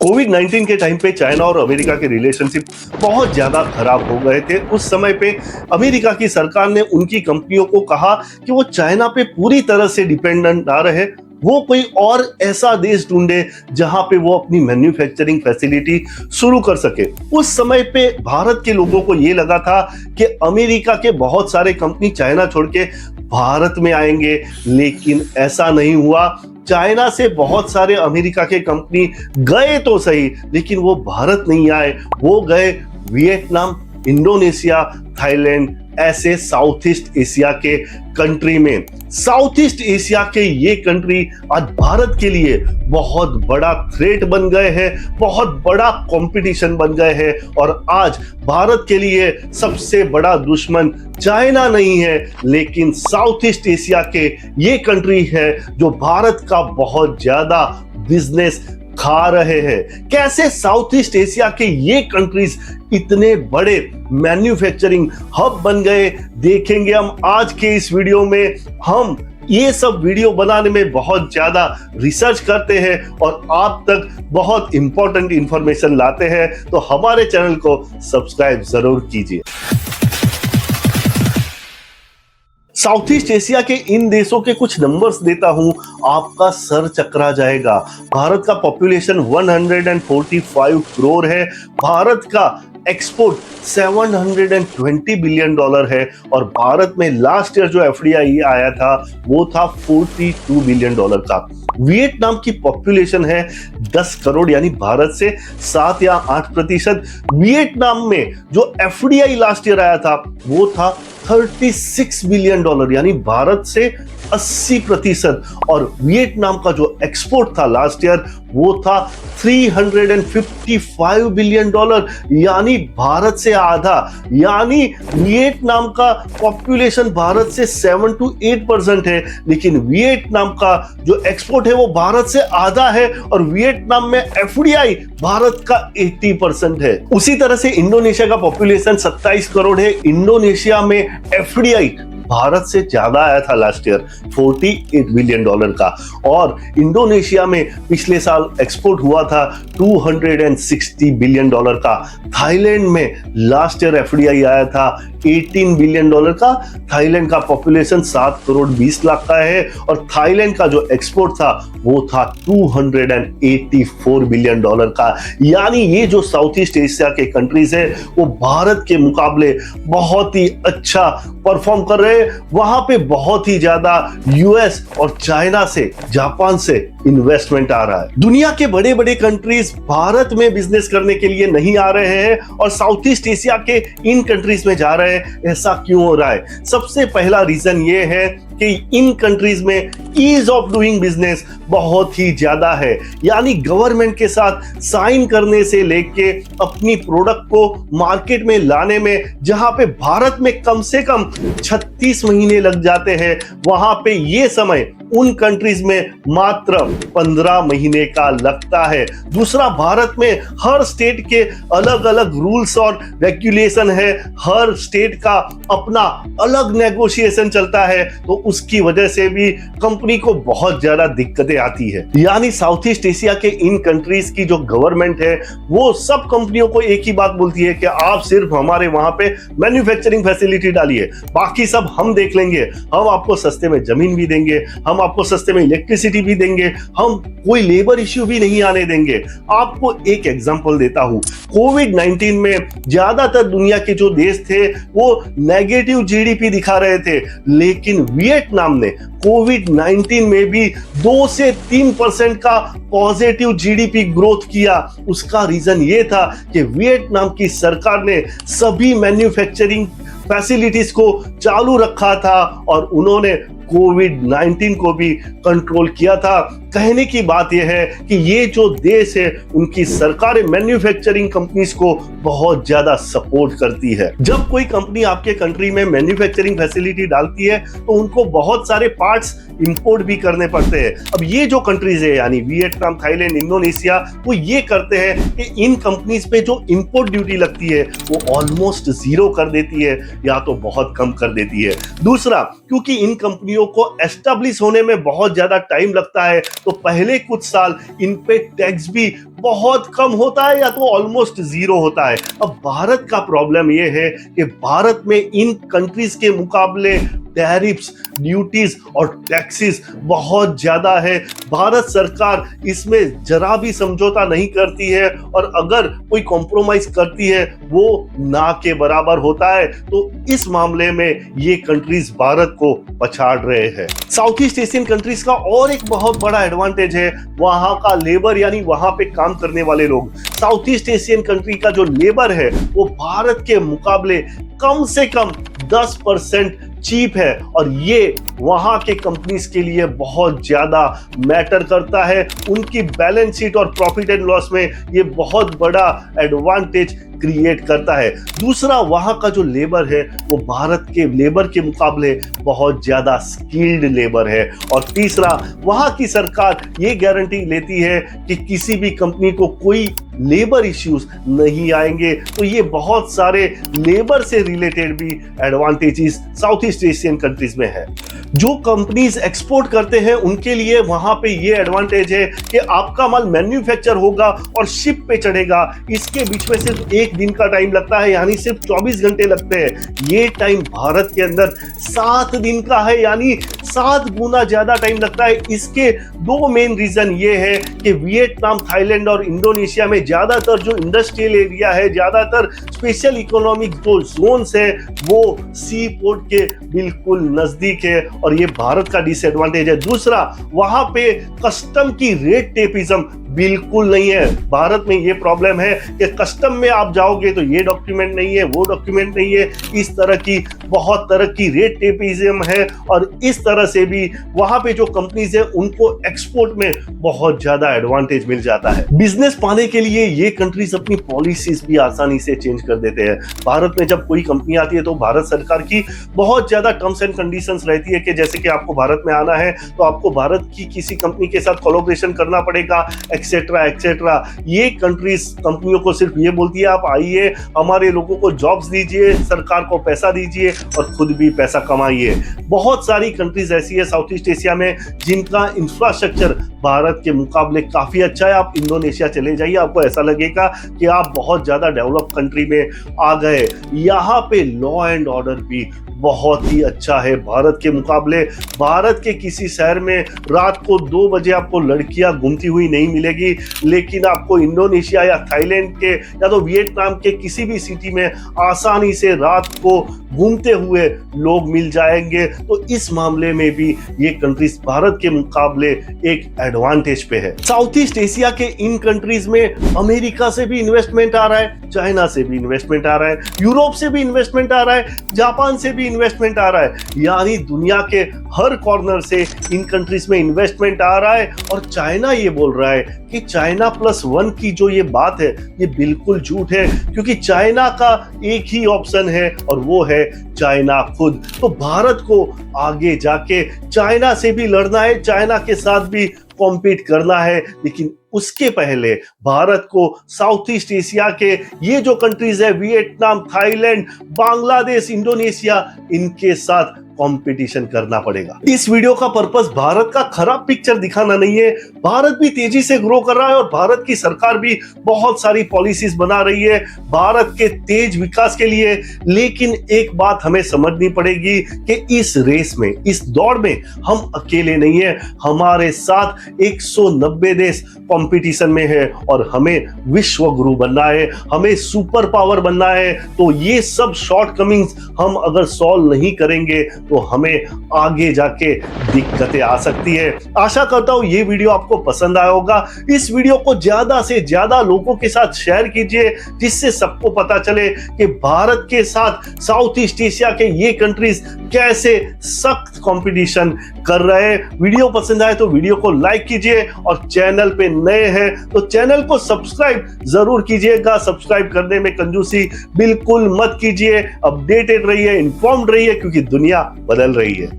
कोविड-19 के टाइम पे चाइना और अमेरिका के रिलेशनशिप बहुत ज्यादा खराब हो गए थे। उस समय पे अमेरिका की सरकार ने उनकी कंपनियों को कहा कि वो चाइना पे पूरी तरह से डिपेंडेंट ना रहे, वो कोई और ऐसा देश ढूंढे जहां पे वो अपनी मैन्युफैक्चरिंग फैसिलिटी शुरू कर सके। उस समय पे भारत के लोगों को ये लगा था कि अमेरिका के बहुत सारे कंपनी चाइना छोड़ के भारत में आएंगे, लेकिन ऐसा नहीं हुआ। चाइना से बहुत सारे अमेरिका के कंपनी गए तो सही, लेकिन वो भारत नहीं आए, वो गए वियतनाम, इंडोनेशिया, थाईलैंड, ऐसे साउथ ईस्ट एशिया के कंट्री में। साउथ ईस्ट एशिया के ये कंट्री आज भारत के लिए बहुत बड़ा थ्रेट बन गए हैं, बहुत बड़ा कंपटीशन बन गए हैं, और आज भारत के लिए सबसे बड़ा दुश्मन चाइना नहीं है, लेकिन साउथ ईस्ट एशिया के ये कंट्री है जो भारत का बहुत ज्यादा बिजनेस खा रहे हैं। कैसे साउथ ईस्ट एशिया के ये कंट्रीज इतने बड़े मैन्युफैक्चरिंग हब बन गए, देखेंगे हम आज के इस वीडियो में। हम ये सब वीडियो बनाने में बहुत ज्यादा रिसर्च करते हैं और आप तक बहुत इंपॉर्टेंट इंफॉर्मेशन लाते हैं, तो हमारे चैनल को सब्सक्राइब जरूर कीजिए। साउथ ईस्ट एशिया के इन देशों के कुछ नंबर्स देता हूं, आपका सर चकरा जाएगा। भारत का पॉपुलेशन 145 करोड़ है। भारत का एक्सपोर्ट 720 बिलियन डॉलर है, और भारत में लास्ट ईयर जो एफडीआई आया था वो था 42 बिलियन डॉलर का। वियतनाम की पॉपुलेशन है 10 करोड़, यानी भारत से 7 या 8%। वियतनाम में जो एफडीआई लास्ट ईयर आया था वो था 36 बिलियन डॉलर, यानी भारत से 80%। और वियतनाम का जो एक्सपोर्ट था लास्ट ईयर वो था 355 बिलियन डॉलर, यानी भारत से आधा। यानी वियतनाम का पॉपुलेशन भारत से 7 to 8% है, लेकिन वियतनाम का जो एक्सपोर्ट है वो भारत से आधा है, और वियतनाम में एफडीआई भारत का 80% है। उसी तरह से इंडोनेशिया का पॉपुलेशन 27 करोड़ है। इंडोनेशिया में एफडीआई भारत से ज्यादा आया था लास्ट ईयर, 48 बिलियन डॉलर का, और इंडोनेशिया में पिछले साल एक्सपोर्ट हुआ था 260 बिलियन डॉलर का। थाईलैंड में लास्ट ईयर एफडीआई आया था 18 बिलियन डॉलर का। थाईलैंड का पॉपुलेशन 7 करोड़ 20 लाख का है, और थाईलैंड का जो एक्सपोर्ट था वो था 284 बिलियन डॉलर का। यानी ये जो साउथ ईस्ट एशिया के कंट्रीज है वो भारत के मुकाबले बहुत ही अच्छा परफॉर्म कर रहे हैं। वहां पे बहुत ही ज्यादा यूएस और चाइना से, जापान से इन्वेस्टमेंट आ रहा है। दुनिया के बड़े बड़े कंट्रीज भारत में बिजनेस करने के लिए नहीं आ रहे हैं और साउथ ईस्ट एशिया के इन कंट्रीज में जा रहे हैं। ऐसा क्यों हो रहा है? सबसे पहला रीजन ये है कि इन कंट्रीज में ईज ऑफ डूइंग बिजनेस बहुत ही ज्यादा है, यानी गवर्नमेंट के साथ साइन करने से लेके अपनी प्रोडक्ट को मार्केट में लाने में जहां पे भारत में कम से कम 36 महीने लग जाते हैं, वहां पे ये समय उन कंट्रीज में मात्र 15 महीने का लगता है। दूसरा, भारत में हर स्टेट के अलग अलग रूल्स और रेगुलेशन है, हर स्टेट का अपना अलग नेगोशिएशन चलता है, तो उसकी वजह से भी कंपनी को बहुत ज्यादा दिक्कतें आती है। यानी साउथ ईस्ट एशिया के इन कंट्रीज की जो गवर्नमेंट है वो सब कंपनियों को एक ही बात बोलती है कि आप सिर्फ हमारे वहां पे मैन्युफैक्चरिंग फैसिलिटी डालिए, बाकी सब हम देख लेंगे। हम आपको सस्ते में जमीन भी देंगे, हम आपको सस्ते में इलेक्ट्रिसिटी भी देंगे, हम कोई लेबर इश्यू भी नहीं आने देंगे। आपको एक एग्जांपल देता हूं, कोविड-19 में ज्यादातर दुनिया के जो देश थे वो नेगेटिव जीडीपी दिखा रहे थे, लेकिन वियतनाम ने कोविड-19 में भी 2 से 3% का पॉजिटिव जीडीपी ग्रोथ किया। उसका रीजन ये था कि वियतनाम की सरकार ने सभी मैन्युफैक्चरिंग फैसिलिटीज को चालू रखा था और उन्होंने कोविड-19 को भी कंट्रोल किया था। कहने की बात यह है कि ये जो देश है उनकी सरकारें मैन्युफैक्चरिंग कंपनीज को बहुत ज्यादा सपोर्ट करती है। जब कोई कंपनी आपके कंट्री में मैन्युफैक्चरिंग फैसिलिटी डालती है तो उनको बहुत सारे पार्ट्स इंपोर्ट भी करने पड़ते हैं। अब ये जो कंट्रीज है यानी वियतनाम, थाईलैंड, इंडोनेशिया, वो ये करते हैं कि इन कंपनीज पे जो इंपोर्ट ड्यूटी लगती है वो ऑलमोस्ट जीरो कर देती है या तो बहुत कम कर देती है। दूसरा, क्योंकि इन कंपनियों को एस्टेब्लिश होने में बहुत ज्यादा टाइम लगता है तो पहले कुछ साल इन पे टैक्स भी बहुत कम होता है या तो ऑलमोस्ट जीरो होता है। अब भारत का प्रॉब्लम ये है कि भारत में इन कंट्रीज के मुकाबले टैरिफ्स, ड्यूटीज और टैक्सेस बहुत ज्यादा है। भारत सरकार इसमें जरा भी समझौता नहीं करती है और अगर कोई कॉम्प्रोमाइज करती है वो ना के बराबर होता है। तो इस मामले में ये कंट्रीज भारत को पछाड़ रहे हैं। साउथ ईस्ट एशियन कंट्रीज का और एक बहुत बड़ा एडवांटेज है वहां का लेबर, यानी वहां पे काम करने वाले लोग। साउथ ईस्ट एशियन कंट्री का जो लेबर है वो भारत के मुकाबले कम से कम 10% चीप है और ये वहां के कंपनीज के लिए बहुत ज्यादा मैटर करता है। उनकी बैलेंस शीट और प्रॉफिट एंड लॉस में ये बहुत बड़ा एडवांटेज क्रिएट करता है। दूसरा, वहां का जो लेबर है वो भारत के लेबर के मुकाबले बहुत ज्यादा स्किल्ड लेबर है। और तीसरा, वहां की सरकार ये गारंटी लेती है कि किसी भी कंपनी को कोई लेबर इश्यूज नहीं आएंगे। तो ये बहुत सारे लेबर से रिलेटेड भी advantages south east Asian countries में है। जो कंपनीज एक्सपोर्ट करते हैं उनके लिए वहां पे ये एडवांटेज है कि आपका माल मैन्युफैक्चर होगा और शिप पे चढ़ेगा, इसके बीच में सिर्फ एक दिन का टाइम लगता है, यानी सिर्फ 24 घंटे लगते हैं। ये टाइम भारत के अंदर 7 दिन का है, यानी 7 गुना ज्यादा टाइम लगता है। इसके दो मेन रीजन ये है कि वियतनाम, थाईलैंड और इंडोनेशिया में ज्यादातर जो इंडस्ट्रियल एरिया है, ज्यादातर स्पेशल इकोनॉमिक जो जोन्स है वो सी पोर्ट के बिल्कुल नजदीक है और ये भारत का डिसएडवांटेज है। दूसरा, वहां पे कस्टम की रेट टेपिज्म बिल्कुल नहीं है। भारत में ये प्रॉब्लम है कि कस्टम में आप जाओगे तो ये डॉक्यूमेंट नहीं है, वो डॉक्यूमेंट नहीं है, इस तरह की बहुत तरह की रेट टेपिज्म है और इस तरह से भी वहां पे जो कंपनीज है उनको एक्सपोर्ट में बहुत ज्यादा एडवांटेज मिल जाता है। बिजनेस पाने के लिए ये कंट्रीज अपनी पॉलिसीज भी आसानी से चेंज कर देते हैं। भारत में जब कोई कंपनी आती है तो भारत सरकार की बहुत ज्यादा टर्म्स एंड कंडीशंस रहती है कि जैसे कि आपको भारत में आना है तो आपको भारत की किसी कंपनी के साथ कोलैबोरेशन करना पड़ेगा, एक्सेट्रा एक्सेट्रा। ये कंट्रीज कंपनियों को सिर्फ ये बोलती है आप आइए, हमारे लोगों को जॉब्स दीजिए, सरकार को पैसा दीजिए और खुद भी पैसा कमाइए। बहुत सारी कंट्रीज ऐसी है साउथ ईस्ट एशिया में जिनका इंफ्रास्ट्रक्चर भारत के मुकाबले काफी अच्छा है। आप इंडोनेशिया चले जाइए, आपको ऐसा लगेगा कि आप बहुत ज्यादा डेवलप कंट्री में आ गए। यहाँ पे लॉ एंड ऑर्डर भी बहुत ही अच्छा है भारत के मुकाबले। भारत के किसी शहर में रात को 2 बजे आपको लड़कियां घूमती हुई नहीं मिलेगी, लेकिन आपको इंडोनेशिया या थाईलैंड के या तो वियतनाम के किसी भी सिटी में आसानी से रात को घूमते हुए लोग मिल जाएंगे। तो इस मामले में भी ये कंट्रीज भारत के मुकाबले एक एडवांटेज पे है। साउथ ईस्ट एशिया के इन कंट्रीज में अमेरिका से भी इन्वेस्टमेंट आ रहा है, चाइना से भी इन्वेस्टमेंट आ रहा है, यूरोप से भी इन्वेस्टमेंट आ रहा है, जापान से भी इन्वेस्टमेंट आ रहा है। यानी दुनिया के हर कॉर्नर से इन कंट्रीज में इन्वेस्टमेंट आ रहा है। और चाइना ये बोल रहा है कि चाइना +1 की जो ये बात है ये बिल्कुल झूठ है, क्योंकि चाइना का एक ही ऑप्शन है और वो है चाइना खुद। तो भारत को आगे जाके चाइना से भी लड़ना है, चाइना के साथ भी कॉम्पीट करना है, लेकिन उसके पहले भारत को साउथ ईस्ट एशिया के ये जो कंट्रीज है वियतनाम, थाईलैंड, बांग्लादेश, इंडोनेशिया, इनके साथ कंपटीशन करना पड़ेगा। इस वीडियो का पर्पस भारत का खराब पिक्चर दिखाना नहीं है। भारत भी तेजी से ग्रो कर रहा है और भारत की सरकार भी बहुत सारी पॉलिसीज बना रही है भारत के तेज विकास के लिए। लेकिन एक बात हमें समझनी पड़ेगी कि इस रेस में, इस दौड़ में हम अकेले नहीं है, हमारे साथ 190 देश कंपटीशन में है और हमें विश्व गुरु बनना है, हमें सुपर पावर बनना है। तो ये सब शॉर्टकमिंग्स हम अगर सॉल्व नहीं करेंगे तो हमें आगे जाके दिक्कतें आ सकती है। आशा करता हूं ये वीडियो आपको पसंद आया होगा। इस वीडियो को ज्यादा से ज्यादा लोगों के साथ शेयर कीजिए, जिससे सबको पता चले कि भारत के साथ साउथ ईस्ट एशिया के ये कंट्रीज कैसे सख्त कंपटीशन कर रहे हैं। वीडियो पसंद आए तो वीडियो को लाइक कीजिए और चैनल पे नए हैं तो चैनल को सब्सक्राइब जरूर कीजिएगा। सब्सक्राइब करने में कंजूसी बिल्कुल मत कीजिए। अपडेटेड रहिए, इन्फॉर्म्ड रहिए, क्योंकि दुनिया बदल रही है।